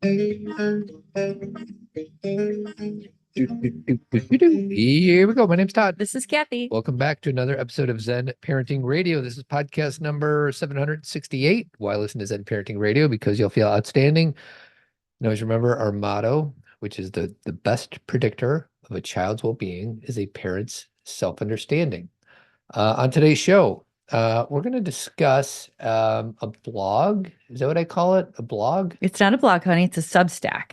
Here we go. My name's Todd. This is Cathy. Welcome back to another episode of Zen Parenting Radio. This is podcast number 768. Why listen to Zen Parenting Radio? Because you'll feel outstanding. And always remember our motto, which is the best predictor of a child's well-being is a parent's self-understanding. On today's show, we're going to discuss a blog. Is that what I call it? A blog? It's not a blog, honey. It's a Substack.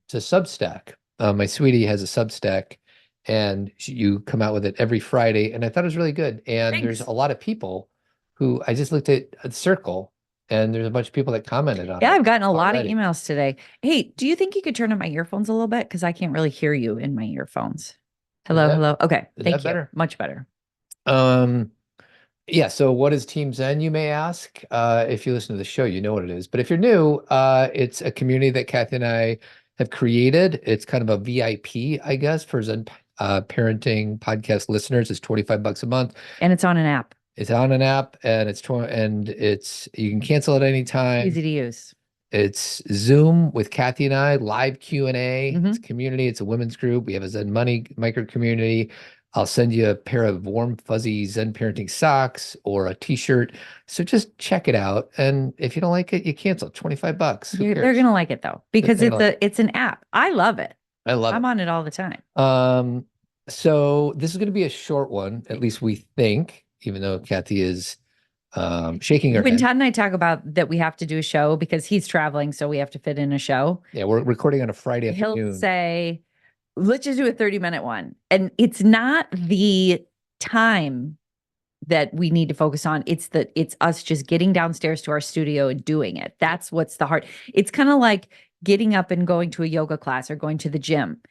It's a Substack. My sweetie has a Substack, and you come out with it every Friday, and I thought it was really good. And Thanks. There's a lot of people who I just looked at the circle, and there's a bunch of people that commented on it. Yeah, I've gotten a lot of already. emails today. Hey, do you think you could turn up my earphones a little bit? Because I can't really hear you in my earphones. Hello, that- hello. Okay, is thank that you. better? Much better. Yeah, so what is Team Zen, you may ask? If you listen to the show, you know what it is. But if you're new, it's a community that Cathy and I have created. It's kind of a VIP, I guess, for Zen parenting podcast listeners. It's $25 a month. And it's on an app. It's on an app, and you can cancel at any time. Easy to use. It's Zoom with Cathy and I, live Q&A. Mhm. It's a community. It's a women's group. We have a Zen Money micro community. I'll send you a pair of warm, fuzzy Zen parenting socks or a t-shirt. So just check it out. And if you don't like it, you cancel. $25. Who They're cares? gonna like it though, because They're gonna it's an app. I love it. I love I'm it. on it all the time. So this is going to be a short one, at least we think, even though Cathy is shaking her When head. Todd and I talk about that we have to do a show because he's traveling, so we have to fit in a show. Yeah, we're recording on a Friday He'll afternoon. say, let's just do a 30-minute one. And it's not the time that we need to focus on. It's us just getting downstairs to our studio and doing it. That's what's the hard. It's kind of like getting up and going to a yoga class or going to the gym.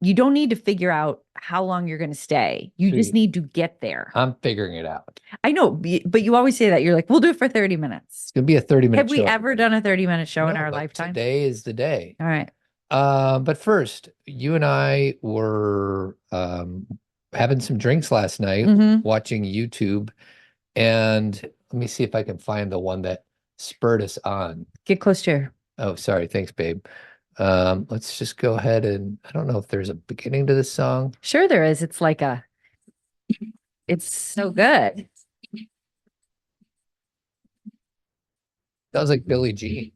You don't need to figure out how long you're going to stay. You just need to get there. I'm figuring it out. I know, but you always say that. You're like, we'll do it for 30 minutes. It's going to be a 30-minute Have we show. ever done a 30-minute show in No, our but lifetime? Today is the day. All right. But first, you and I were having some drinks last night, Mhm. watching YouTube, and let me see if I can find the one that spurred us on. Get close to her. Oh, sorry. Thanks, babe. Let's just go ahead and I don't know if there's a beginning to this song. Sure there is. It's so good. Sounds like Billie Jean.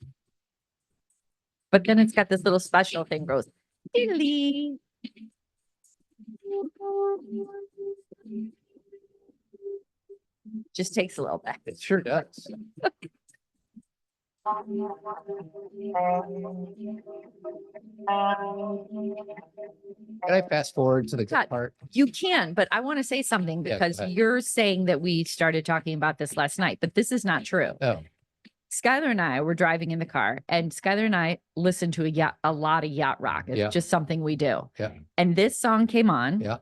But then it's got this little special thing goes, diddly. Just takes a little bit. It sure does. Can I fast forward to the good Todd, part? You can, but I want to say something Yeah, go because ahead. you're saying that we started talking about this last night, but this is not true. Oh, Skylar and I were driving in the car, and Skylar and I listened to a lot of yacht rock. It's Yeah. just something we do. Yeah. And this song came on. Yeah.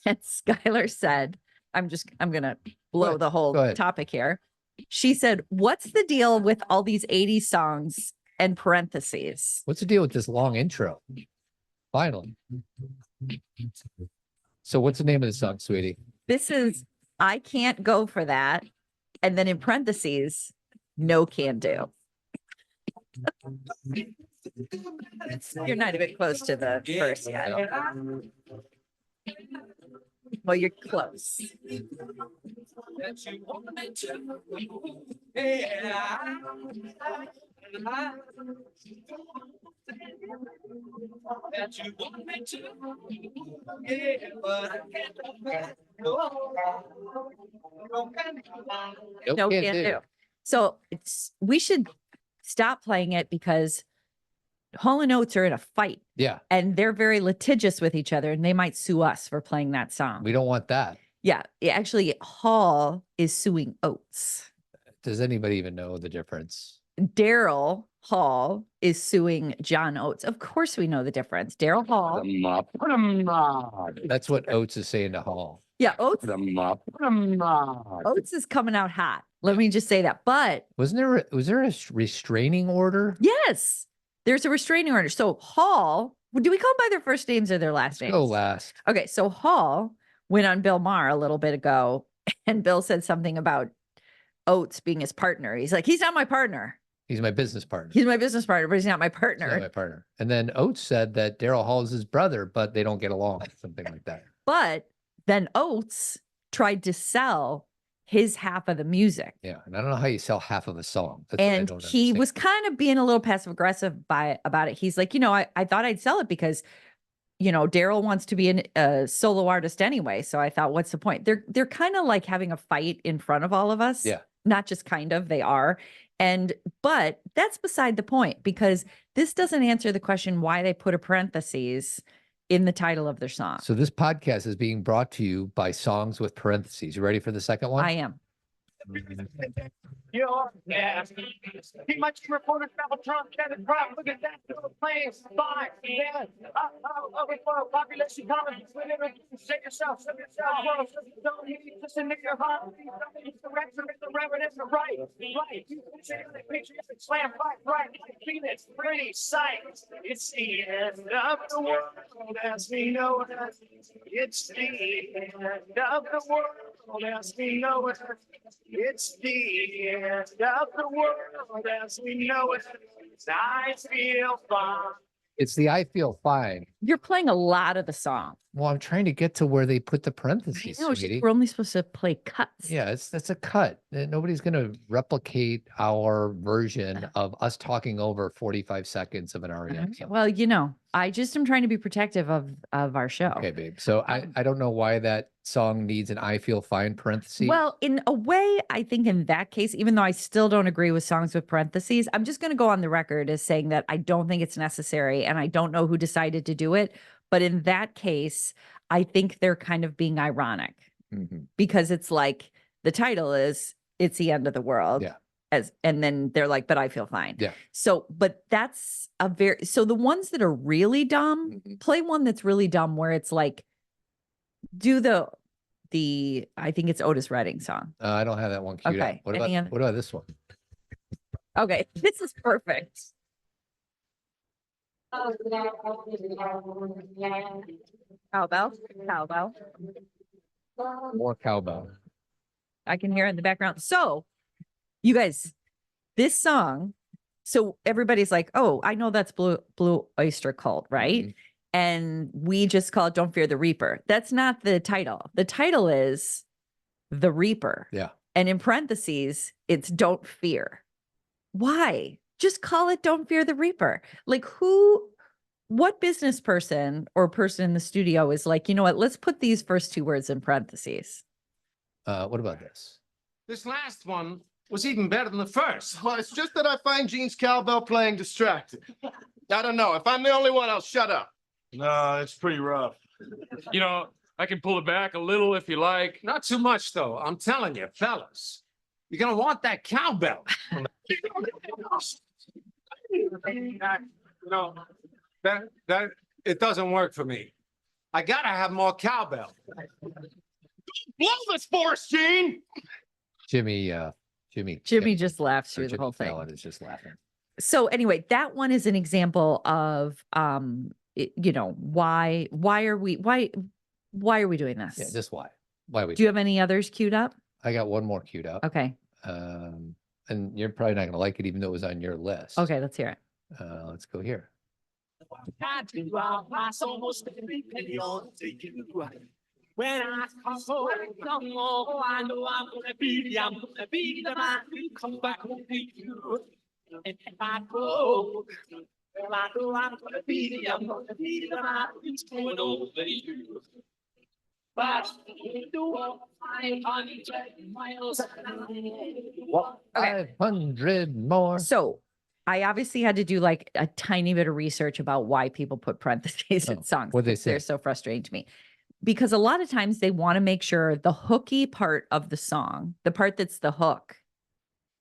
And Skylar said, I'm gonna blow ahead. the whole Go ahead. topic here. She said, what's the deal with all these 80s songs and parentheses? what's the deal with this long intro? Finally. So what's the name of the song, sweetie? This is I Can't Go For That. And then in parentheses, no can do. You're not even close to the verse yet. Well, you're close. No can do. So we should stop playing it because Hall and Oates are in a fight Yeah, and they're very litigious with each other and they might sue us for playing that song. we don't want that. Yeah, actually, Hall is suing Oates. Does anybody even know the difference? Daryl Hall is suing John Oates. Of course, we know the difference. Daryl Hall. That's what Oates is saying to Hall. Yeah, Oates is coming out hot. Let me just say that. But was there a restraining order? yes, there's a restraining order. So Hall, do we call them by their first names or their last names? Go last. Okay, so Hall went on Bill Maher a little bit ago, and Bill said something about Oates being his partner. He's like, he's not my partner. He's my business partner. He's my business partner, but he's not my He's partner. not my partner. And then Oates said that Daryl Hall is his brother, but they don't get along, something like that. But then Oates tried to sell his half of the music. Yeah. And I don't know how you sell half of a song. That's what I And don't he understand. was kind of being a little passive aggressive about it. He's like, I thought I'd sell it because, Daryl wants to be a solo artist anyway. So I thought, what's the point? They're kind of like having a fight in front of all of us. Yeah. Not just kind of, they are. But that's beside the point, because this doesn't answer the question why they put a parentheses in the title of their song. So this podcast is being brought to you by Songs with Parentheses. You ready for the second one? I am. Your gas. He much reporter travel Trump, Kevin Crop. Look at that little plane. 5, 7, population coming. Shake yourself, shake yourself. Don't need just in your heart. It's the rest of the reverend, it's the right. Right. Slam right. Phoenix, pretty sight. It's the end of the world as we know it. It's the end of the world as we know it. It's the end of the world as we know it. I feel fine. It's the I Feel Fine. You're playing a lot of the song. Well, I'm trying to get to where they put the I parentheses, know, sweetie. we're only supposed to play cuts. Yeah, that's a cut. Nobody's going to replicate our version of us talking over 45 seconds of an REM song. Well, I just am trying to be protective of our show. Okay, babe. So I don't know why that song needs an I Feel Fine parenthesis. Well, in a way, I think in that case, even though I still don't agree with songs with parentheses, I'm just going to go on the record as saying that I don't think it's necessary, and I don't know who decided to do it. But in that case, I think they're kind of being ironic because it's like the title is "It's the End of the World." Yeah. And then they're like, "But I feel fine." Yeah. So, but that's so the ones that are really dumb, play one that's really dumb where it's like, do the I think it's Otis Redding song. I don't have that one queued Okay. up. What about this one? Okay, this is perfect. Cowbell. More cowbell. I can hear it in the background. So, you guys, this song, so everybody's like, oh, I know that's Blue Oyster Cult, right? And we just call it Don't Fear the Reaper. That's not the title. The title is The Reaper. Yeah. And in parentheses, it's Don't Fear. Why? Just call it Don't Fear the Reaper. Like what business person or person in the studio is like, you know what, let's put these first two words in parentheses. What about this? This last one was even better than the first. Well, it's just that I find Gene's cowbell playing distracting. I don't know. If I'm the only one, I'll shut up. No, it's pretty rough. I can pull it back a little if you like. Not too much, though. I'm telling you, fellas, you're gonna want that cowbell. That it doesn't work for me. I gotta have more cowbell. Blow this for us, Gene! Jimmy Just laughs through the Jimmy whole thing. Fallon is just laughing. So anyway, that one is an example of why are we doing this? Yeah, just why? Why are we? Do you have any others queued up? I got one more queued up. Okay. And you're probably not going to like it, even though it was on your list. Okay, let's hear it. Let's go here. When I come home, I know I'm gonna be the man who comes back home to you. And if I go, well, I know I'm gonna be the man who's going over you. But you do 500 miles. What? 500 more. So I obviously had to do like a tiny bit of research about why people put parentheses in songs. What'd they because say? They're so frustrating to me. Because a lot of times they want to make sure the hooky part of the song, the part that's the hook,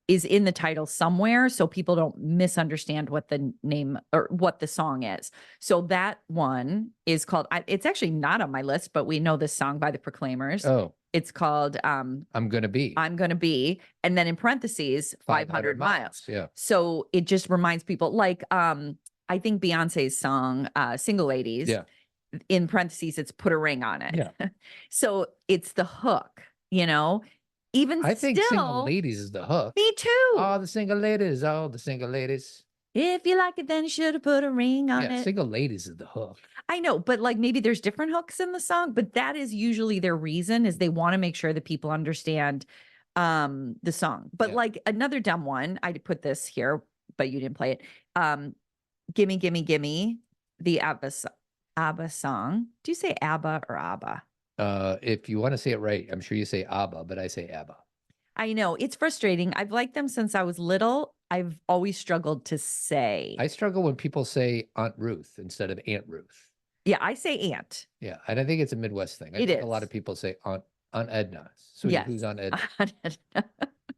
is in the title somewhere so people don't misunderstand what the name or what the song is. So that one is called, it's actually not on my list, but we know this song by the Proclaimers. Oh, It's called I'm Gonna Be. I'm Gonna Be, and then in parentheses, 500 miles. Yeah. So it just reminds people, like I think Beyonce's song, Single Ladies. Yeah. In parentheses, it's put a ring on it. Yeah. So it's the hook, even I think single still, ladies is the hook. me too. Oh, the single ladies. Oh, the single ladies. If you like it, then you should have put a ring on Yeah, it. single ladies is the hook. I know, but like maybe there's different hooks in the song, but that is usually their reason is they want to make sure that people understand the song. But Yeah. like another dumb one, I put this here, but you didn't play it. Gimme, gimme, gimme, the ABBA song. Do you say ABBA or ABBA? If you want to say it right, I'm sure you say ABBA, but I say ABBA. I know it's frustrating. I've liked them since I was little. I've always struggled to say. I struggle when people say Aunt Ruth instead of Aunt Ruth. Yeah, I say aunt. Yeah, and I think it's a Midwest thing. I It think a lot is. of people say Aunt Edna. Sweetie, Yes. who's Aunt Edna?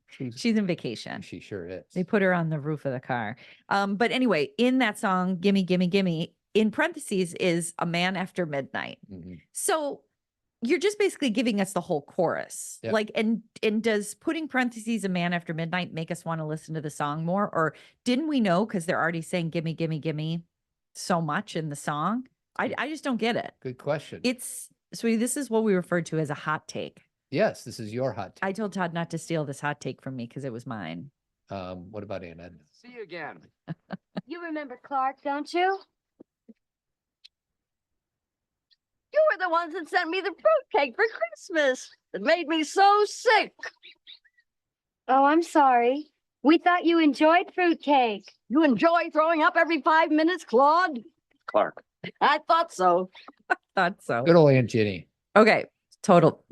She's in vacation. She sure is. They put her on the roof of the car. But anyway, in that song, Gimme, Gimme, Gimme, in parentheses is A Man After Midnight. Mhm. So you're just basically giving us the whole chorus. Yep. Like, and does putting parentheses A Man After Midnight make us want to listen to the song more? Or didn't we know because they're already saying gimme, gimme, gimme so much in the song? I just don't get it. Good question. It's sweetie, this is what we referred to as a hot take. Yes, this is your hot take. I told Todd not to steal this hot take from me because it was mine. What about Aunt Edna? See you again. You remember Clark, don't you? You were the ones that sent me the fruitcake for Christmas. It made me so sick. Oh, I'm sorry. We thought you enjoyed fruitcake. You enjoy throwing up every 5 minutes, Claude? Clark. I thought so. Thought so. Good old Aunt Ginny. Okay, total.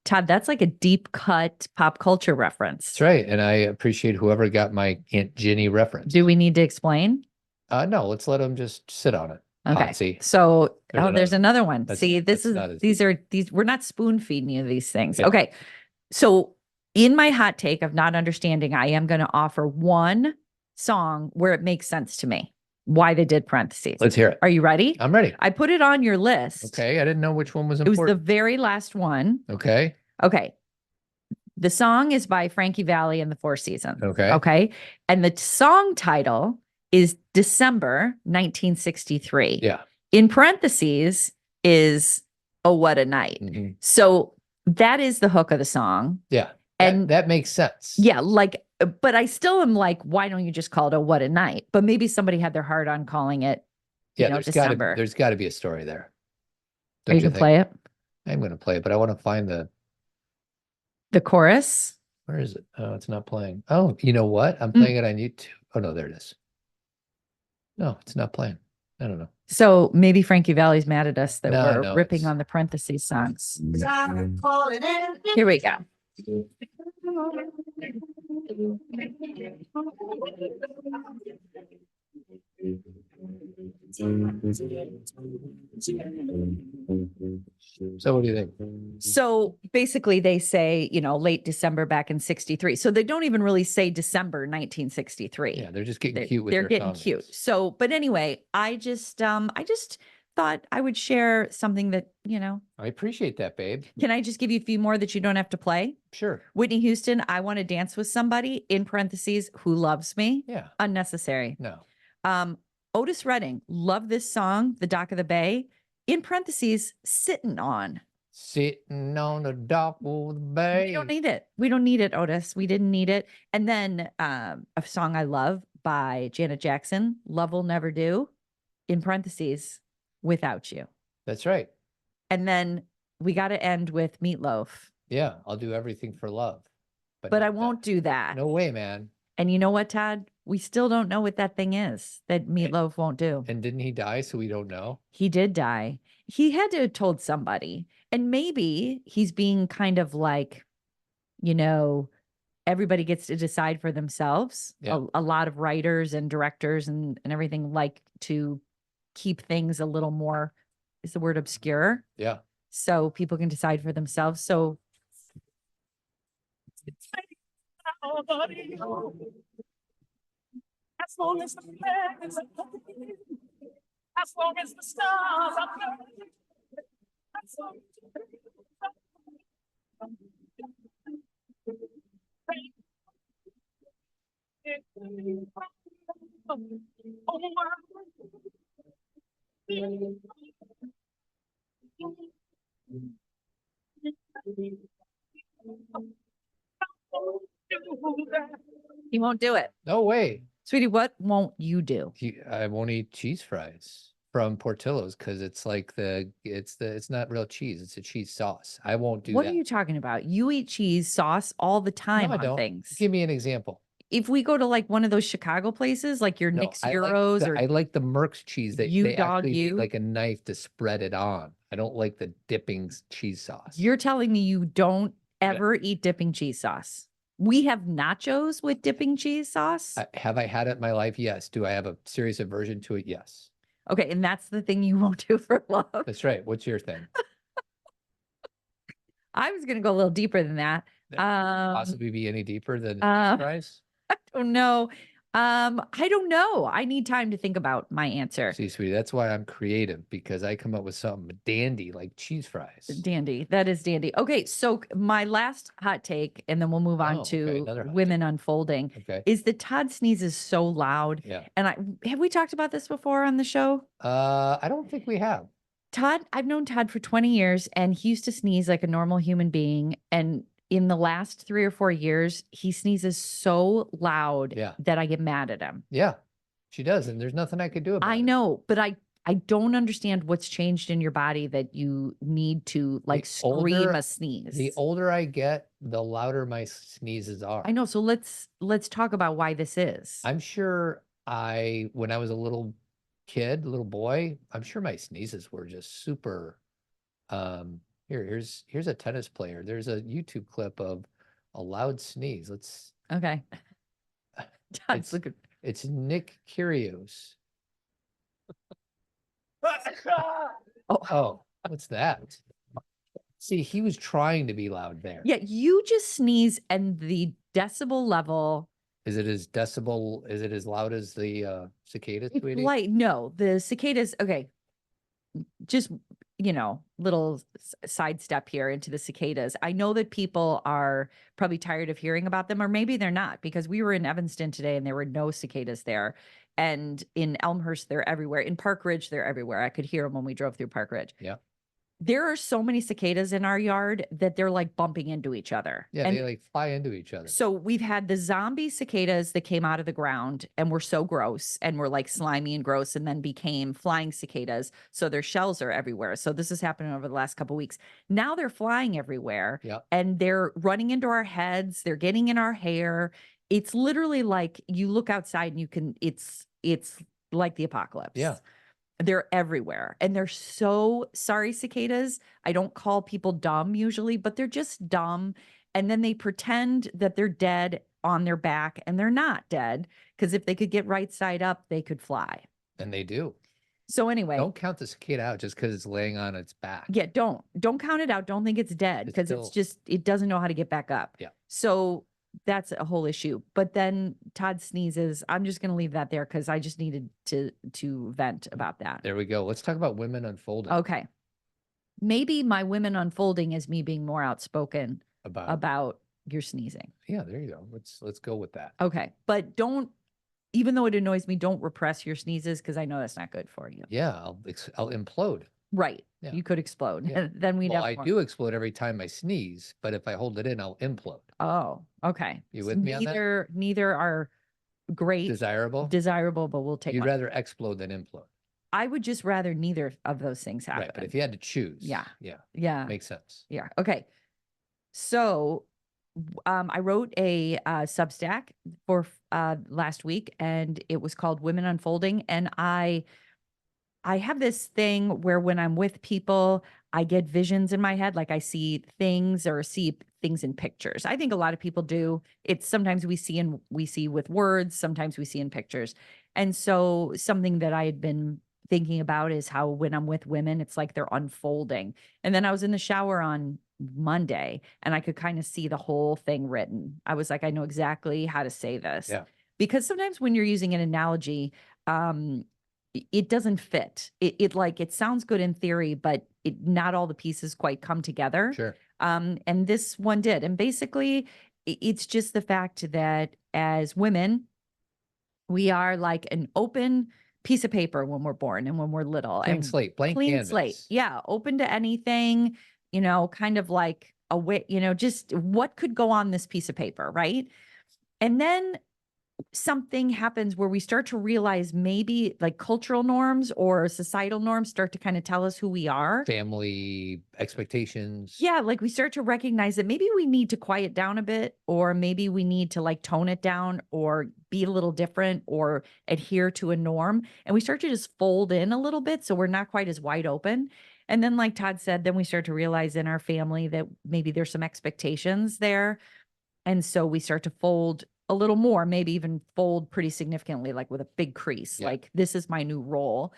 Todd, that's like a deep cut pop culture reference. That's right. And I appreciate whoever got my Aunt Ginny reference. Do we need to explain? No, let's let them just sit on it. Okay. Potsy. So There's there's another one. That's- See, that's not as these deep. are we're not spoon feeding you these things. Yeah. Okay. So in my hot take of not understanding, I am going to offer one song where it makes sense to me why they did parentheses. Let's hear it. Are you ready? I'm ready. I put it on your list. Okay. I didn't know which one was It was the important. very last one. Okay. Okay. The song is by Frankie Valli and the Four Seasons. Okay. Okay. And the song title is December 1963. Yeah. In parentheses is Oh, What a Night. Mhm. So that is the hook of the song. Yeah. And that makes sense. yeah, like, but I still am like, why don't you just call it Oh, What a Night? But maybe somebody had their heart on calling it, Yeah. December. There's got to be a story there. Are Don't you you can think? play it. I'm going to play it, but I want to find The chorus. where is it? Oh, it's not playing. Oh, you know what? I'm Mm. playing it on YouTube. Oh, no, there it is. No, it's not playing. I don't know. So maybe Frankie Valli's mad at us that No, we're no, ripping it's- on the parentheses songs. Here we go. So what do you think? So basically they say, late December back in 63. So they don't even really say December 1963. Yeah, they're just getting They're, cute with they're their getting song cute. names. So, but anyway, I just thought I would share something that, I appreciate that, babe. can I just give you a few more that you don't have to play? Sure. Whitney Houston, I want to dance with somebody, in parentheses, who loves me. Yeah. Unnecessary. No. Otis Redding, love this song, The Dock of the Bay, in parentheses, sitting on. Sitting on the dock of the bay. We don't need it. We don't need it, Otis. We didn't need it. And then a song I love by Janet Jackson, Love Will Never Do, in parentheses, Without You. That's right. And then we got to end with Meatloaf, Yeah, I'll do everything for love. but not I that. won't do that. No way, man. And you know what, Todd? We still don't know what that thing is that Meatloaf won't do. And didn't he die? So we don't know. He did die. He had to have told somebody. And maybe he's being kind of like, everybody gets to decide for themselves. Yeah. A lot of writers and directors and everything like to keep things a little more, is the word obscure? Yeah. So people can decide for themselves. So As long as the flags are flying, as long as the stars are burning, as long He won't do it. No way. Sweetie, what won't you do? I won't eat cheese fries from Portillo's because it's like it's not real cheese. It's a cheese sauce. I won't do What that. are you talking about? You eat cheese sauce all the time No, I on don't. things. Give me an example. If we go to like one of those Chicago places, like your No, Nick's I Euros like or I like the Merck's cheese. They You dog actually need you. like a knife to spread it on. I don't like the dipping cheese sauce. you're telling me you don't ever eat dipping cheese sauce. We have nachos with dipping cheese sauce. Have I had it in my life? Yes. Do I have a serious aversion to it? Yes. Okay, and that's the thing you won't do for love. That's right. What's your thing? I was gonna go a little deeper than that. Possibly be any deeper than uh, cheese fries? I don't know. I don't know. I need time to think about my answer. See, sweetie, that's why I'm creative, because I come up with something dandy like cheese fries. Dandy. That is dandy. Okay, so my last hot take, and then we'll move on Oh, okay, to another hot women unfolding, Okay. is that Todd sneezes so loud. Yeah. And have we talked about this before on the show? I don't think we have. Todd, I've known Todd for 20 years, and he used to sneeze like a normal human being. And in the last 3 or 4 years, he sneezes so loud Yeah. that I get mad at him. Yeah, she does, and there's nothing I could do about it. I know, but I don't understand what's changed in your body that you need to like scream older- a sneeze. The older I get, the louder my sneezes are. I know. So let's talk about why this is. I'm sure when I was a little kid, little boy, I'm sure my sneezes were just super. Here's a tennis player. There's a YouTube clip of a loud sneeze. Let's. Okay. Todd's looking. It's Nick Kyrgios. Oh, what's that? See, he was trying to be loud there. Yeah, you just sneeze and the decibel level. Is it as loud as the cicadas, It's sweetie? light. No, the cicadas. Okay. Just, little sidestep here into the cicadas. I know that people are probably tired of hearing about them, or maybe they're not, because we were in Evanston today and there were no cicadas there. And in Elmhurst, they're everywhere. In Park Ridge, they're everywhere. I could hear them when we drove through Park Ridge. Yeah. There are so many cicadas in our yard that they're like bumping into each other. Yeah, And they like fly into each other. so we've had the zombie cicadas that came out of the ground and were so gross and were like slimy and gross, and then became flying cicadas. So their shells are everywhere. So this is happening over the last couple of weeks. Now they're flying everywhere. Yep. And they're running into our heads. They're getting in our hair. It's literally like you look outside and it's like the apocalypse. Yeah. They're everywhere. And they're so sorry, cicadas. I don't call people dumb usually, but they're just dumb. And then they pretend that they're dead on their back, and they're not dead, because if they could get right side up, they could fly. And they do. So anyway, Don't count the cicada out just because it's laying on its back. yeah, don't count it out. Don't think it's dead, It's because still- it doesn't know how to get back up. Yeah. So that's a whole issue. But then Todd sneezes. I'm just going to leave that there because I just needed to vent about that. There we go. Let's talk about women unfolding. Okay. Maybe my women unfolding is me being more outspoken about your sneezing. Yeah, there you go. Let's go with that. Okay. But even though it annoys me, don't repress your sneezes, because I know that's not good for you. Yeah, I'll implode. Right. Yeah. You could explode. Yeah. Then we'd Well, have I more. do explode every time I sneeze, but if I hold it in, I'll implode. Oh, okay. You So with me on that? Neither are great, Desirable? but we'll take You'd one. rather explode than implode. I would just rather neither of those things happen. Right, but if you had to choose. Yeah. Yeah, Yeah. makes sense. Yeah. Okay. So I wrote a Substack for last week, and it was called Women Unfolding. And I have this thing where when I'm with people, I get visions in my head, like I see things in pictures. I think a lot of people do. It's sometimes we see with words, sometimes we see in pictures. And so something that I had been thinking about is how when I'm with women, it's like they're unfolding. And then I was in the shower on Monday and I could kind of see the whole thing written. I was like, I know exactly how to say this. Yeah. Because sometimes when you're using an analogy, it doesn't fit. It sounds good in theory, but not all the pieces quite come together. Sure. And this one did. And basically, it's just the fact that as women, we are like an open piece of paper when we're born and when we're little. Clean and slate, blank clean canvas. slate. Yeah. Open to anything, kind of like a way, just what could go on this piece of paper. Right. And then something happens where we start to realize maybe like cultural norms or societal norms start to kind of tell us who we are. Family expectations. Yeah, like we start to recognize that maybe we need to quiet down a bit, or maybe we need to like tone it down or be a little different or adhere to a norm. And we start to just fold in a little bit so we're not quite as wide open. And then, like Todd said, then we start to realize in our family that maybe there's some expectations there. And so we start to fold a little more, maybe even fold pretty significantly, like with a big crease, like this is my new role.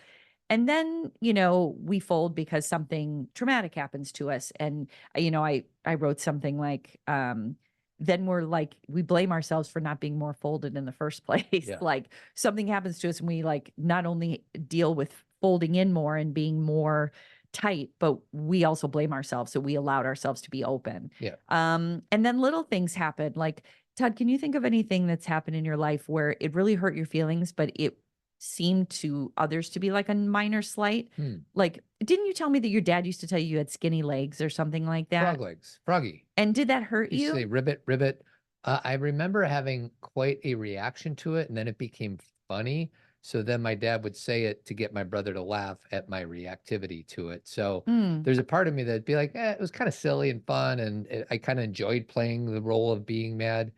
And then, we fold because something traumatic happens to us. And, I wrote something like, then we're like, we blame ourselves for not being more folded in the first place. Yeah. Like something happens to us and we like not only deal with folding in more and being more tight, but we also blame ourselves. So we allowed ourselves to be open. Yeah. And then little things happen. Like, Todd, can you think of anything that's happened in your life where it really hurt your feelings, but it seemed to others to be like a minor slight? Like, didn't you tell me that your dad used to tell you had skinny legs or something like that? Frog legs, froggy. And did that hurt He used to say you? ribbit, ribbit. I remember having quite a reaction to it, and then it became funny. So then my dad would say it to get my brother to laugh at my reactivity to it. So there's a part of me that'd be like, it was kind of silly and fun, and I kind of enjoyed playing the role of being mad.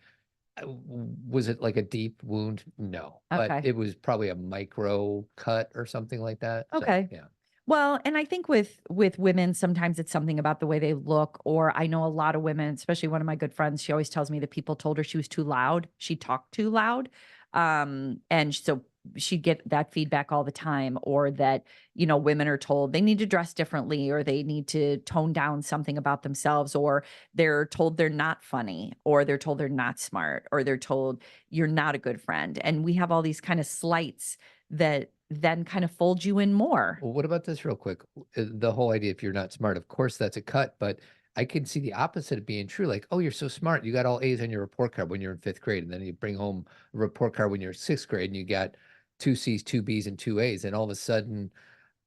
Was it like a deep wound? No, but Okay. it was probably a micro cut or something like that. So, Okay. yeah. Well, and I think with women, sometimes it's something about the way they look, or I know a lot of women, especially one of my good friends, she always tells me that people told her she was too loud. She talked too loud. And so she'd get that feedback all the time, or that, women are told they need to dress differently, or they need to tone down something about themselves, or they're told they're not funny, or they're told they're not smart, or they're told you're not a good friend. And we have all these kind of slights that then kind of fold you in more. Well, what about this real quick? The whole idea, if you're not smart, of course, that's a cut, but I can see the opposite of being true. Like, oh, you're so smart. You got all A's on your report card when you're in 5th grade. And then you bring home a report card when you're in 6th grade and you got 2 C's, 2 B's, and 2 A's. And all of a sudden,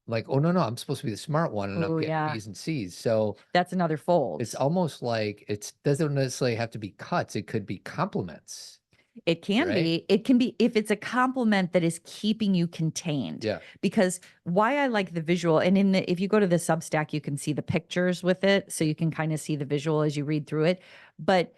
like, oh, no, I'm supposed to be the smart one and I'm getting B's and C's. So that's another fold. it's almost like it doesn't necessarily have to be cuts. It could be compliments. It can be. It can be if it's a compliment that is keeping you contained. Yeah. Because why I like the visual, and if you go to the Substack, you can see the pictures with it, so you can kind of see the visual as you read through it. But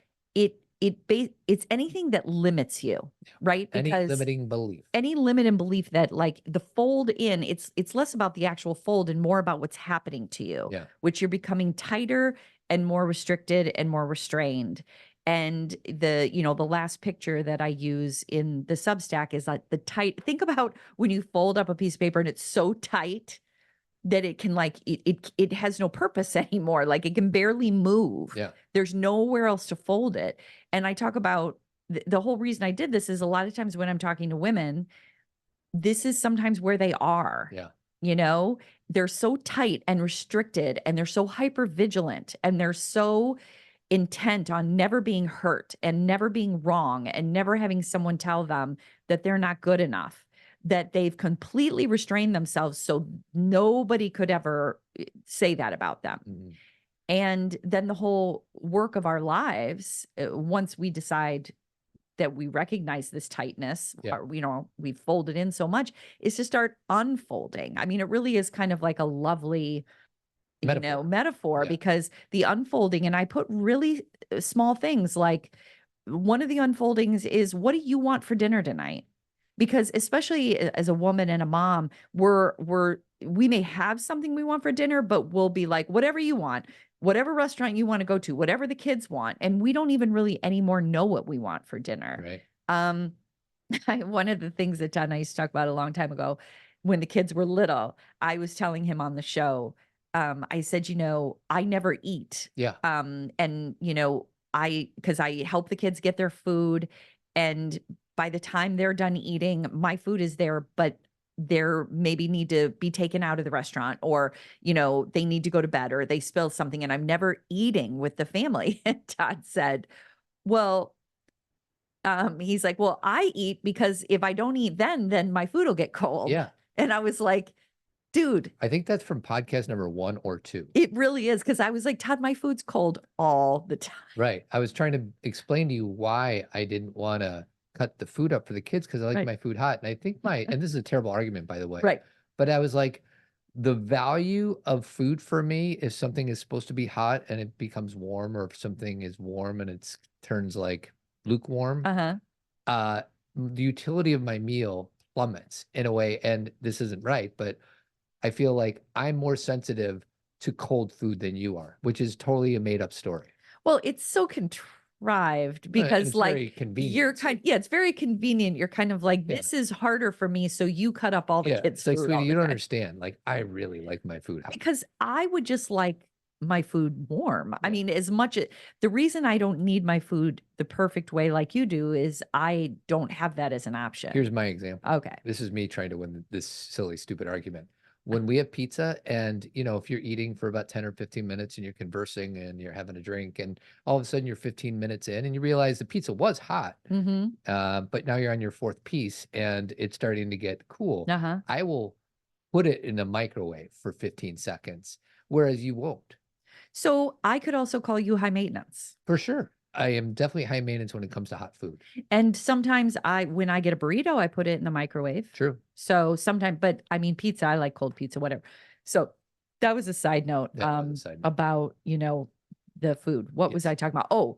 it's anything that limits you, right? Any Because limiting belief. any limiting belief that like the fold in, it's less about the actual fold and more about what's happening to you, which you're becoming tighter and more restricted and more restrained. And the last picture that I use in the Substack is like the tight. Think about when you fold up a piece of paper and it's so tight that it can like, it has no purpose anymore. Like it can barely move. Yeah. There's nowhere else to fold it. And I talk about the whole reason I did this is a lot of times when I'm talking to women, this is sometimes where they are. Yeah. They're so tight and restricted, and they're so hyper vigilant, and they're so intent on never being hurt and never being wrong and never having someone tell them that they're not good enough, that they've completely restrained themselves so nobody could ever say that about them. And then the whole work of our lives, once we decide that we recognize this tightness, we've folded in so much, is to start unfolding. I mean, it really is kind of like a lovely metaphor because the unfolding, and I put really small things like one of the unfoldings is, what do you want for dinner tonight? Because especially as a woman and a mom, we may have something we want for dinner, but we'll be like, whatever you want, whatever restaurant you want to go to, whatever the kids want. And we don't even really anymore know what we want for dinner. Right. One of the things that Todd and I used to talk about a long time ago, when the kids were little, I was telling him on the show, I said, I never eat. Yeah. And because I help the kids get their food, and by the time they're done eating, my food is there, but they're maybe need to be taken out of the restaurant, or, they need to go to bed, or they spill something, and I'm never eating with the family. And Todd said, well, he's like, well, I eat because if I don't eat then my food will get cold. Yeah. And I was like, dude, I think that's from podcast number 1 or 2. it really is. Cause I was like, Todd, my food's cold all the time. Right. I was trying to explain to you why I didn't want to cut the food up for the kids because I like Right. my food hot. And I think and this is a terrible argument, by the way. Right. But I was like, the value of food for me, if something is supposed to be hot and it becomes warm, or if something is warm and it turns like lukewarm, Uh-huh. the utility of my meal plummets in a way. And this isn't right, but I feel like I'm more sensitive to cold food than you are, which is totally a made up story. Well, it's so contrived And because it's like very convenient. yeah, it's very convenient. You're kind of like, Yeah. this is harder for me. So you cut up all the Yeah, kids' it's like, food sweetie, all you the don't time. understand. Like, I really like my food hot. Because I would just like my food warm. I Yeah. mean, the reason I don't need my food the perfect way like you do is I don't have that as an option. Here's my example. Okay. This is me trying to win this silly, stupid argument. When we have pizza and, if you're eating for about 10 or 15 minutes and you're conversing and you're having a drink and all of a sudden you're 15 minutes in and you realize the pizza was hot, Mm-hmm. but now you're on your fourth piece and it's starting to get cool. Uh-huh. I will put it in a microwave for 15 seconds, whereas you won't. So I could also call you high maintenance. For sure. I am definitely high maintenance when it comes to hot food. And sometimes when I get a burrito, I put it in the microwave. True. So sometimes, but I mean, pizza, I like cold pizza, whatever. So that was a side note, That was a side note. about, the food. What was Yes. I talking about? Oh,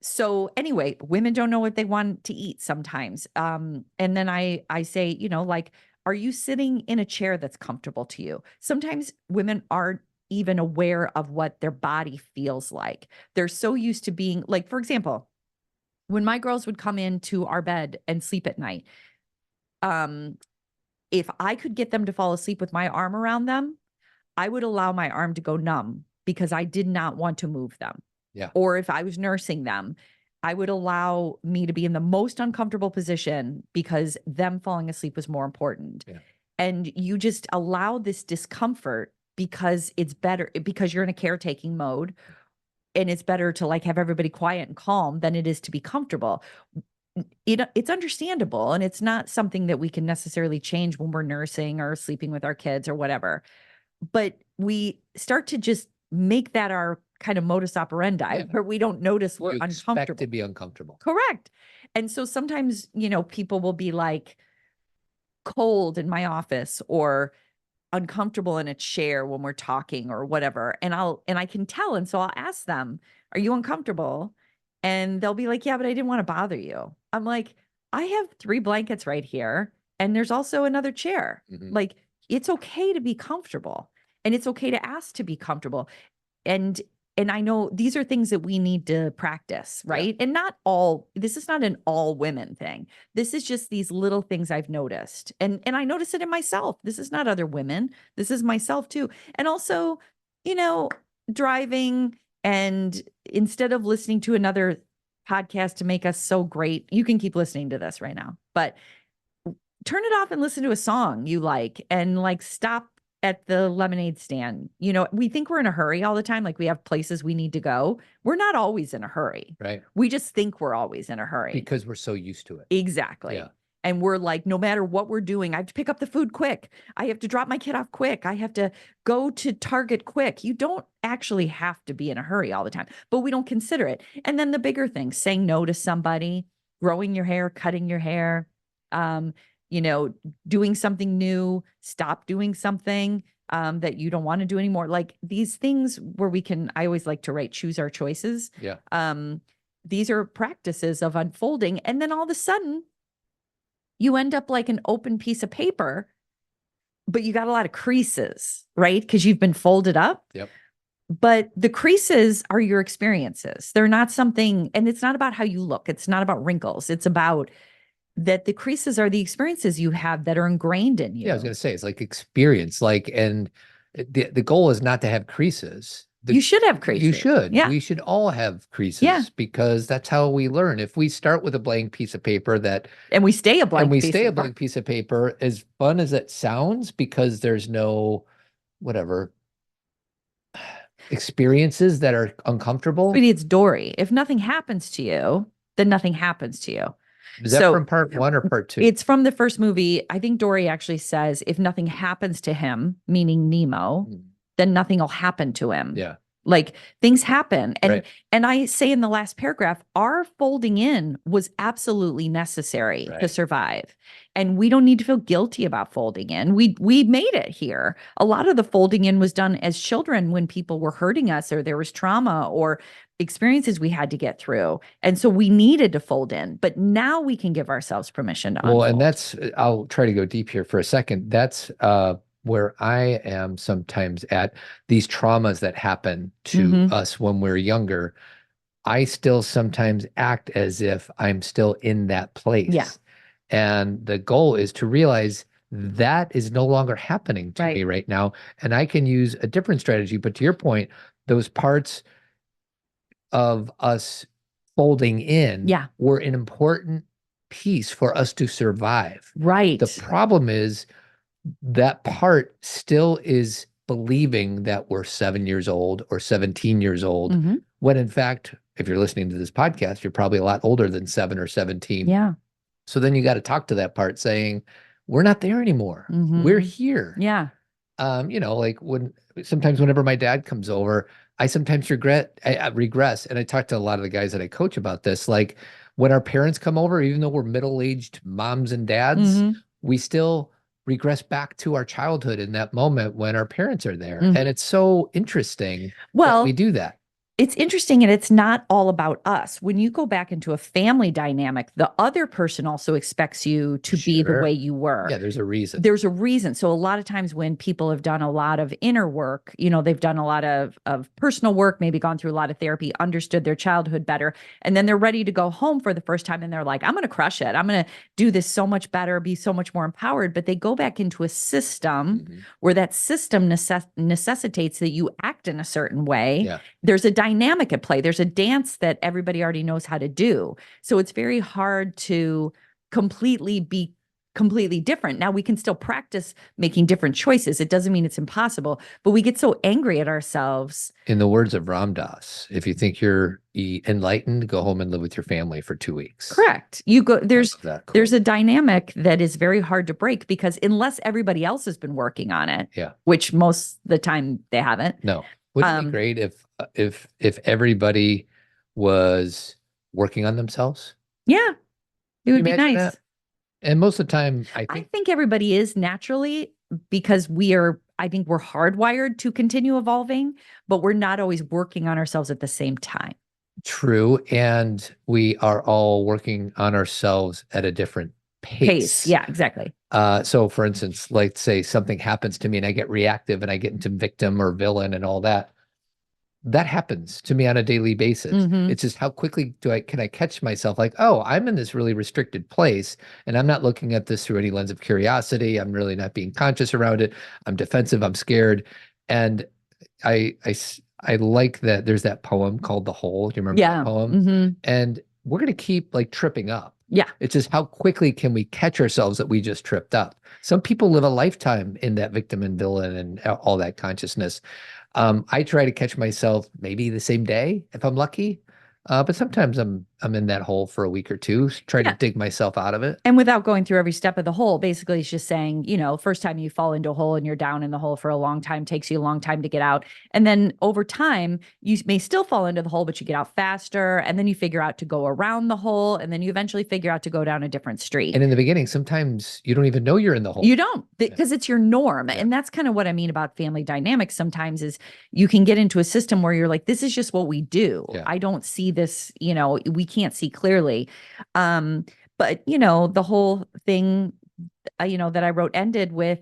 so anyway, women don't know what they want to eat sometimes. And then I say, like, are you sitting in a chair that's comfortable to you? Sometimes women aren't even aware of what their body feels like. They're so used to being like, for example, when my girls would come into our bed and sleep at night, if I could get them to fall asleep with my arm around them, I would allow my arm to go numb because I did not want to move them. Yeah. Or if I was nursing them, I would allow me to be in the most uncomfortable position because them falling asleep was more important. Yeah. And you just allow this discomfort because it's better, because you're in a caretaking mode, and it's better to like have everybody quiet and calm than it is to be comfortable. It's understandable, and it's not something that we can necessarily change when we're nursing or sleeping with our kids or whatever. But we start to just make that our kind of modus operandi, Yeah. where we don't notice we're You expect uncomfortable. to be uncomfortable. Correct. And so sometimes, people will be like cold in my office or uncomfortable in a chair when we're talking or whatever. And I can tell. And so I'll ask them, are you uncomfortable? And they'll be like, yeah, but I didn't want to bother you. I'm like, I have 3 blankets right here. And there's also another chair. Mhm. Like, it's okay to be comfortable, and it's okay to ask to be comfortable. And I know these are things that we need to practice, right? And this is not an all women thing. This is just these little things I've noticed. And I notice it in myself. This is not other women. This is myself too. And also, driving, and instead of listening to another podcast to make us so great, you can keep listening to this right now, but turn it off and listen to a song you like, and like stop at the lemonade stand. We think we're in a hurry all the time. Like we have places we need to go. We're not always in a hurry. Right. We just think we're always in a hurry. Because we're so used to it. Exactly. Yeah. And we're like, no matter what we're doing, I have to pick up the food quick. I have to drop my kid off quick. I have to go to Target quick. You don't actually have to be in a hurry all the time, but we don't consider it. And then the bigger things, saying no to somebody, growing your hair, cutting your hair, doing something new, stop doing something that you don't want to do anymore. Like these things where I always like to write, choose our choices. Yeah. These are practices of unfolding. And then all of a sudden you end up like an open piece of paper, but you got a lot of creases, right? Because you've been folded up. Yep. But the creases are your experiences. They're not something, and it's not about how you look. It's not about wrinkles. It's about that the creases are the experiences you have that are ingrained in you. Yeah, I was going to say, it's like experience, and the goal is not to have creases. You should have creases. You should. Yeah. We should all have creases. Yeah. Because that's how we learn. If we start with a blank piece of paper and we stay a blank piece of paper, as fun as it sounds, because there's no experiences that are uncomfortable. But it's Dory. If nothing happens to you, then nothing happens to you. Is that from part 1 or part 2? It's from the first movie. I think Dory actually says, if nothing happens to him, meaning Nemo, then nothing will happen to him. Yeah. Like things happen. And Right. and I say in the last paragraph, our folding in was absolutely necessary to Right. survive. And we don't need to feel guilty about folding in. We made it here. A lot of the folding in was done as children when people were hurting us or there was trauma or experiences we had to get through. And so we needed to fold in. But now we can give ourselves permission to Well, unfold. and that's, I'll try to go deep here for a second. That's where I am sometimes at these traumas that happen to Mhm. us when we're younger. I still sometimes act as if I'm still in that place. Yeah. And the goal is to realize that is no longer happening to me right now. And I can use a different strategy. But to your point, those parts of us folding in Yeah. were an important piece for us to survive. Right. The problem is that part still is believing that we're 7 years old or 17 years old, Mhm. when in fact, if you're listening to this podcast, you're probably a lot older than 7 or 17. Yeah. So then you got to talk to that part saying, we're not there anymore. We're Mhm. here. Yeah. Like sometimes whenever my dad comes over, I sometimes I regress. And I talk to a lot of the guys that I coach about this. Like when our parents come over, even though we're middle-aged moms and dads, Mhm. we still regress back to our childhood in that moment when our parents are there. Mhm. And it's so interesting that Well, we do that. it's interesting, and it's not all about us. When you go back into a family dynamic, the other person also expects you to be the Sure. way you were. Yeah, there's a reason. There's a reason. So a lot of times when people have done a lot of inner work, they've done a lot of personal work, maybe gone through a lot of therapy, understood their childhood better, and then they're ready to go home for the first time and they're like, I'm going to crush it. I'm going to do this so much better, be so much more empowered. But they go back into a system Mhm. where that system necessitates that you act in a certain way. Yeah. There's a dynamic at play. There's a dance that everybody already knows how to do. So it's very hard to be completely different. Now we can still practice making different choices. It doesn't mean it's impossible, but we get so angry at ourselves. In the words of Ram Dass, if you think you're enlightened, go home and live with your family for 2 weeks. Correct. There's There's a dynamic that is very hard to break because unless everybody else has been working on it, Yeah. which most of the time they haven't. No. Wouldn't it be great if everybody was working on themselves? Yeah. It would be Imagine nice. that? And most of the time, I I think think everybody is naturally because I think we're hardwired to continue evolving, but we're not always working on ourselves at the same time. true. And we are all working on ourselves at a different pace. Yeah, exactly. So for instance, like say something happens to me and I get reactive and I get into victim or villain and all that. That happens to me on a daily basis. Mhm. It's just how quickly can I catch myself like, oh, I'm in this really restricted place and I'm not looking at this through any lens of curiosity. I'm really not being conscious around it. I'm defensive. I'm scared. And I like that there's that poem called The Hole. Do you remember that poem? Mhm. And we're going to keep like tripping up. Yeah. It's just how quickly can we catch ourselves that we just tripped up? Some people live a lifetime in that victim and villain and all that consciousness. I try to catch myself maybe the same day if I'm lucky. But sometimes I'm in that hole for a week or two, trying to dig myself out of it. And without going through every step of the hole, basically it's just saying, first time you fall into a hole and you're down in the hole for a long time, takes you a long time to get out. And then over time, you may still fall into the hole, but you get out faster. And then you figure out to go around the hole. And then you eventually figure out to go down a different street. And in the beginning, sometimes you don't even know you're in the hole. You don't, because it's your norm. Yeah. And that's kind of what I mean about family dynamics sometimes is you can get into a system where you're like, this is just what we do. Yeah. I don't see this, we can't see clearly. But the whole thing, that I wrote ended with,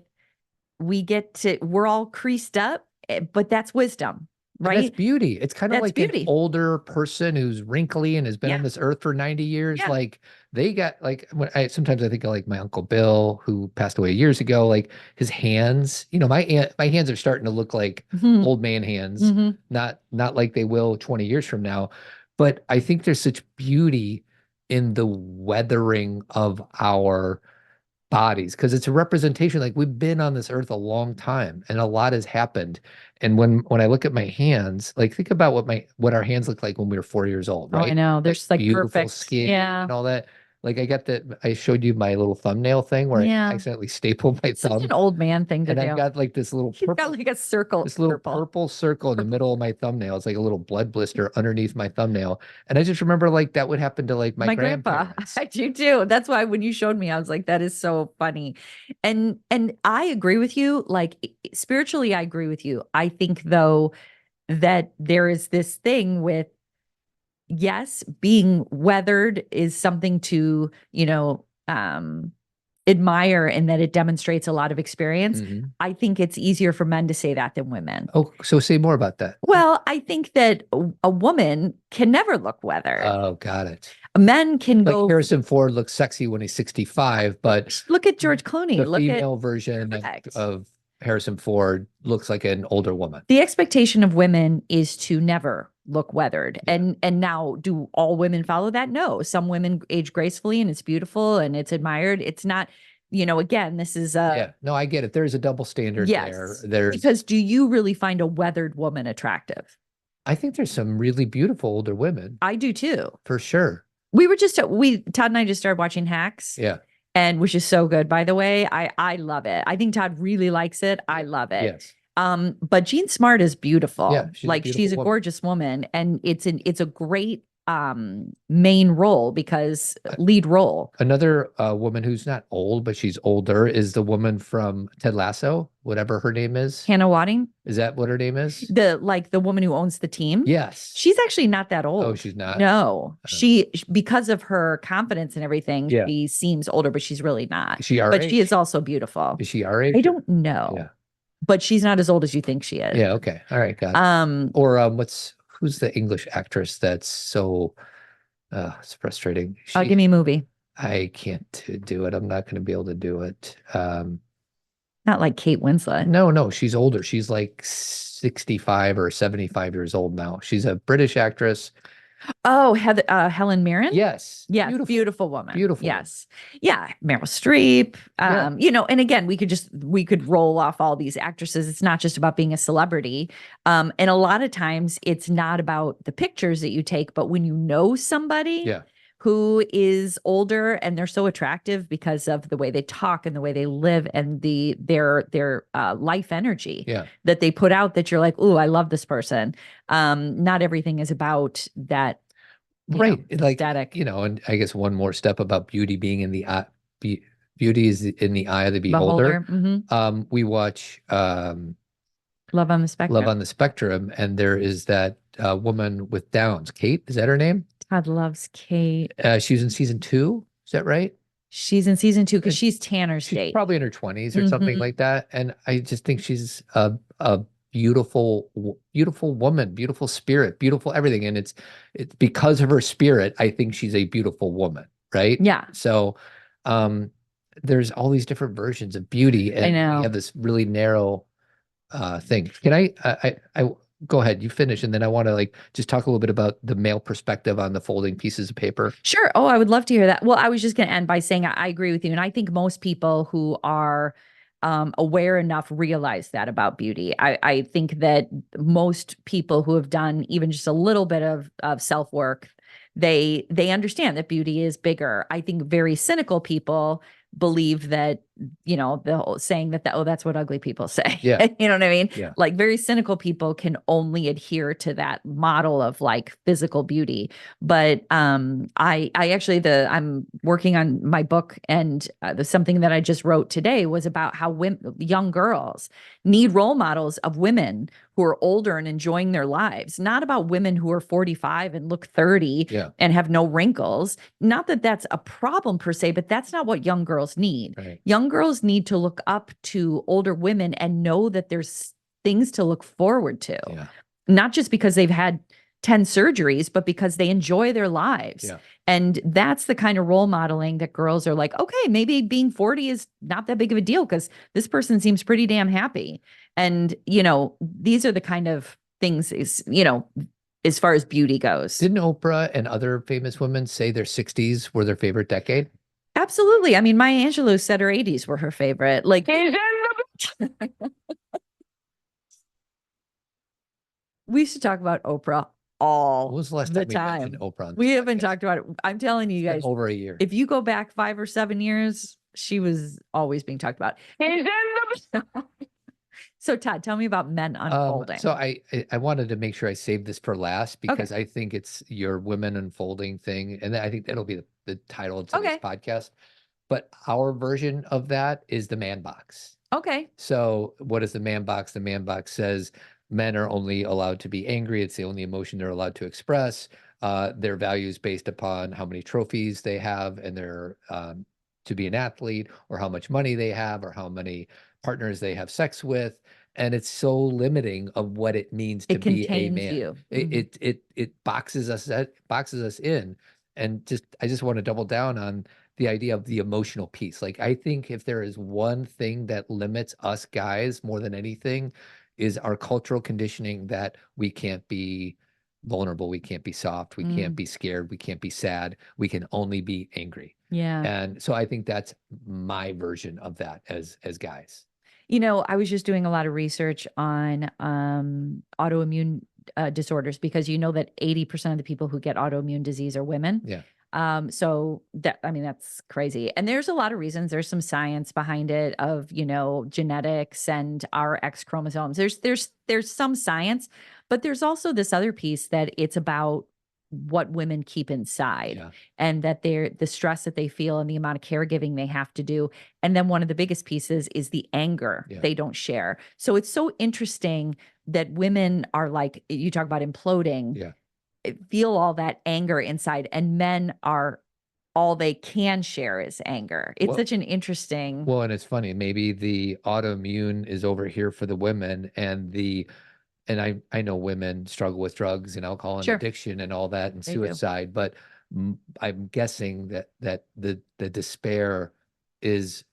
we're all creased up, but that's wisdom, And right? that's beauty. It's kind of That's like beauty. an older person who's wrinkly and has been on this earth for 90 years. Yeah. Like they got like sometimes I think of like my Uncle Bill who passed away years ago, like his hands, my hands are starting to look like Mhm. old man hands, Mhm. not like they will 20 years from now. But I think there's such beauty in the weathering of our bodies because it's a representation. Like we've been on this earth a long time and a lot has happened. And when I look at my hands, like think about what our hands look like when we were 4 years old, Oh, right? I know. They're just like beautiful perfect. skin Yeah. and all that. Like I showed you my little thumbnail thing where Yeah. I accidentally stapled my It's such thumb. an old man thing to And do. I've got like this little You've got purple, like a circle. this little purple circle in the middle of my thumbnail. It's like a little blood blister underneath my thumbnail. And I just remember like that would happen to like my grandpa. grandparents. I do too. That's why when you showed me, I was like, that is so funny. And I agree with you. Like spiritually, I agree with you. I think though that there is this thing with, yes, being weathered is something to, admire, and that it demonstrates a lot of experience. Mhm. I think it's easier for men to say that than women. Oh, so say more about that. Well, I think that a woman can never look weathered. Oh, got it. Men can Like go. Harrison Ford looks sexy when he's 65, but Look at George Clooney. the Look at female version Correct. of Harrison Ford looks like an older woman. the expectation of women is to never look weathered. And now, do all women follow that? No. Some women age gracefully and it's beautiful and it's admired. It's not, again, this is Yeah, no, I get it. There's a double standard there. yes. There's Because do you really find a weathered woman attractive? I think there's some really beautiful older women I do too. for sure. Todd and I just started watching Hacks. Yeah. And which is so good, by the way. I love it. I think Todd really likes it. I love it. Yes. But Jean Smart is beautiful. Yeah, she's a like beautiful she's a woman. gorgeous woman, and it's a great main role because lead role. Another woman who's not old, but she's older is the woman from Ted Lasso, whatever her name is. Hannah Wadding, Is that what her name is? the woman who owns the team. Yes. She's actually not that old. Oh, she's not? No, because of her confidence and everything, Yeah. she seems older, but she's really not. Is she our But age? she is also beautiful. Is she our age? I don't know. Yeah. But she's not as old as you think she is. Yeah, okay. All right, got it. Or who's the English actress that's so it's frustrating. Give me a movie. I can't do it. I'm not going to be able to do it. Not like Kate Winslet. No, she's older. She's like 65 or 75 years old now. She's a British actress. Oh, Helen Mirren. Yes. Yes, beautiful woman. Beautiful. Yes. Yeah. Meryl Streep. Yeah. And again, we could roll off all these actresses. It's not just about being a celebrity. And a lot of times it's not about the pictures that you take, but when you know somebody Yeah. who is older and they're so attractive because of the way they talk and the way they live and their life energy Yeah. that they put out, that you're like, ooh, I love this person. Not everything is about that. Right. Like, aesthetic. and I guess one more step about beauty being in the eye, beauty is in the eye of the beholder. Mhm. We watch Love on the Spectrum. Love on the Spectrum, and there is that woman with Downs. Kate, is that her name? Todd loves Kate. She was in season 2. Is that right? She's in season 2 because she's Tanner's She's date. probably in her 20s or something Mhm. like that. And I just think she's a beautiful woman, beautiful spirit, beautiful everything. And it's because of her spirit, I think she's a beautiful woman, right? Yeah. So there's all these different versions of beauty, and I know. we have this really narrow thing. Can I go ahead, you finish, and then I want to just talk a little bit about the male perspective on the folding pieces of paper. Sure. Oh, I would love to hear that. Well, I was just going to end by saying I agree with you. And I think most people who are aware enough realize that about beauty. I think that most people who have done even just a little bit of self-work, they understand that beauty is bigger. I think very cynical people believe that, the whole saying that, that's what ugly people say. Yeah. You know what I mean? Yeah. Like very cynical people can only adhere to that model of like physical beauty. But I actually, I'm working on my book, and something that I just wrote today was about how young girls need role models of women who are older and enjoying their lives, not about women who are 45 and look 30 Yeah. and have no wrinkles. Not that that's a problem per se, but that's not what young girls need. Right. Young girls need to look up to older women and know that there's things to look forward to, Yeah. not just because they've had 10 surgeries, but because they enjoy their lives. Yeah. And that's the kind of role modeling that girls are like, okay, maybe being 40 is not that big of a deal because this person seems pretty damn happy. And, these are the kind of things as far as beauty goes. Didn't Oprah and other famous women say their 60s were their favorite decade? Absolutely. I mean, Maya Angelou said her 80s were her favorite. Like, we used to talk about Oprah all When was the last the time we mentioned time. Oprah on We this haven't podcast? talked about it. I'm telling you It's been guys, over a year. if you go back 5 or 7 years, she was always being talked about. So Todd, tell me about men unfolding. So I wanted to make sure I saved this for last because I think it's your women unfolding thing, and I think that'll be the title of today's podcast. But our version of that is the man box. Okay. So what is the man box? The man box says men are only allowed to be angry. It's the only emotion they're allowed to express. Their values based upon how many trophies they have and their to be an athlete, or how much money they have, or how many partners they have sex with. And it's so limiting of what it means to be a man. You. It boxes us in. And I just want to double down on the idea of the emotional piece. Like, I think if there is one thing that limits us guys more than anything, is our cultural conditioning that we can't be vulnerable, we can't be soft, we can't be scared, we can't be sad, we can only be angry. Yeah. And so I think that's my version of that as guys. You know, I was just doing a lot of research on autoimmune disorders, because you know that 80% of the people who get autoimmune disease are women. Yeah. So that, I mean, that's crazy. And there's a lot of reasons. There's some science behind it of, you know, genetics and our X chromosomes. There's some science, but there's also this other piece that it's about what women keep inside, and that the stress that they feel and the amount of caregiving they have to do. And then one of the biggest pieces is the anger they don't share. So it's so interesting that women are like, you talk about imploding, feel all that anger inside, and men are, all they can share is anger. It's such an interesting. Well, and it's funny, maybe the autoimmune is over here for the women, and I know women struggle with drugs and alcohol and addiction and all that, and suicide, but I'm guessing that the despair is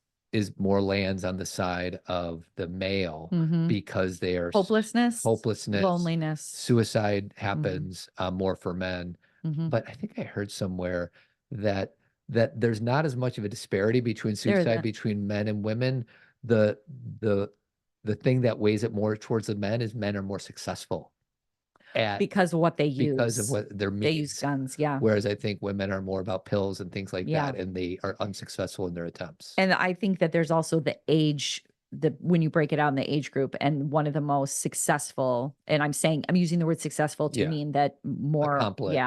more lands on the side of the male, because they are hopelessness, loneliness, suicide happens more for men. But I think I heard somewhere that there's not as much of a disparity between suicide between men and women. The thing that weighs it more towards the men is men are more successful because of what they use, because of what their means. They use guns, Whereas I think women are more about pills and things like that, and they are unsuccessful in their attempts. And I think that there's also the age, when you break it out in the age group, and one of the most successful, and I'm using the word successful to mean that more, they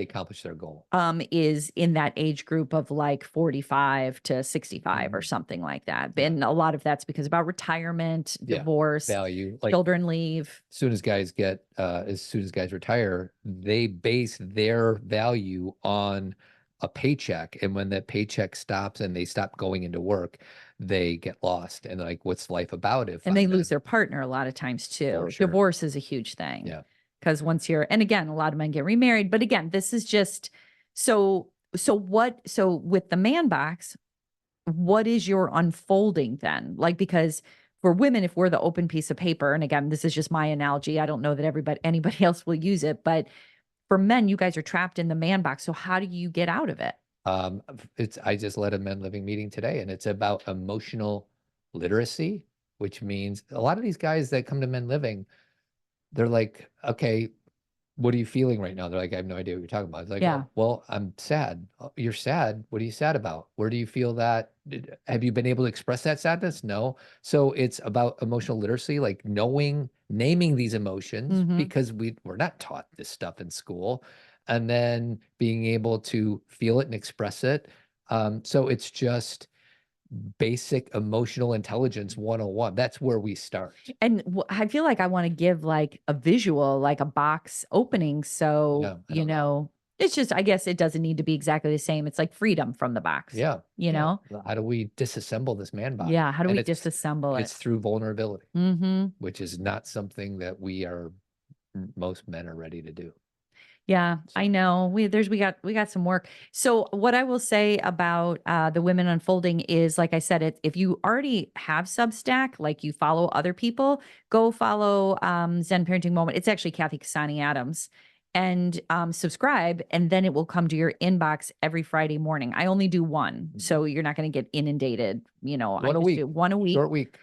accomplish their goal. Is in that age group of like 45 to 65 or something like that. And a lot of that's because about retirement, divorce, value, like children leave. As soon as guys retire, they base their value on a paycheck, and when that paycheck stops and they stop going into work, they get lost, and like, what's life about if they lose their partner a lot of times too. Divorce is a huge thing, because once and again, a lot of men get remarried, but again, this is just so with the man box, what is your unfolding then? Like, because for women, if we're the open piece of paper, and again, this is just my analogy, I don't know that anybody else will use it, but for men, you guys are trapped in the man box. So how do you get out of it? I just led a men living meeting today, and it's about emotional literacy, which means a lot of these guys that come to men living, they're like, okay, what are you feeling right now? They're like, I have no idea what you're talking about. It's like, well, I'm sad. Oh, you're sad. What are you sad about? Where do you feel that? Have you been able to express that sadness? No. So it's about emotional literacy, like naming these emotions, because we're not taught this stuff in school, and then being able to feel it and express it. So it's just basic emotional intelligence 101. That's where we start. And I feel like I want to give like a visual, like a box opening. So, it's just, I guess it doesn't need to be exactly the same. It's like freedom from the box. You know? How do we disassemble this man box? Yeah. How do we disassemble it? It's through vulnerability, which is not something that most men are ready to do. Yeah, I know. We got some work. So what I will say about the women unfolding is, like I said, if you already have Substack, like you follow other people, go follow Zen Parenting Moment. It's actually Cathy Kasani Adams, and subscribe, and then it will come to your inbox every Friday morning. I only do one, so you're not going to get inundated. One a week. Short week.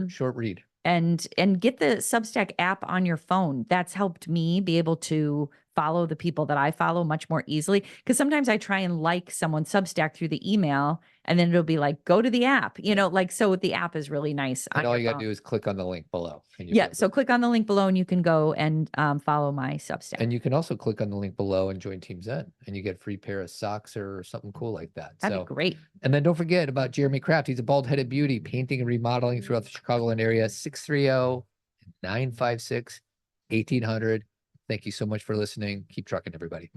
Short read. and get the Substack app on your phone. That's helped me be able to follow the people that I follow much more easily. Because sometimes I try and like someone's Substack through the email, and then it'll be like, go to the app, like, so the app is really nice. And on all your you got to phone. do is click on the link below. And Yeah. So click on the link below and you can go and follow my Substack. And you can also click on the link below and join Team Zen, and you get a free pair of socks or something cool like that. That'd be great. And then don't forget about Jeremy Kraft. He's a bald-headed beauty, painting and remodeling throughout the Chicagoland area. 630-956-1800. Thank you so much for listening. Keep trucking, everybody.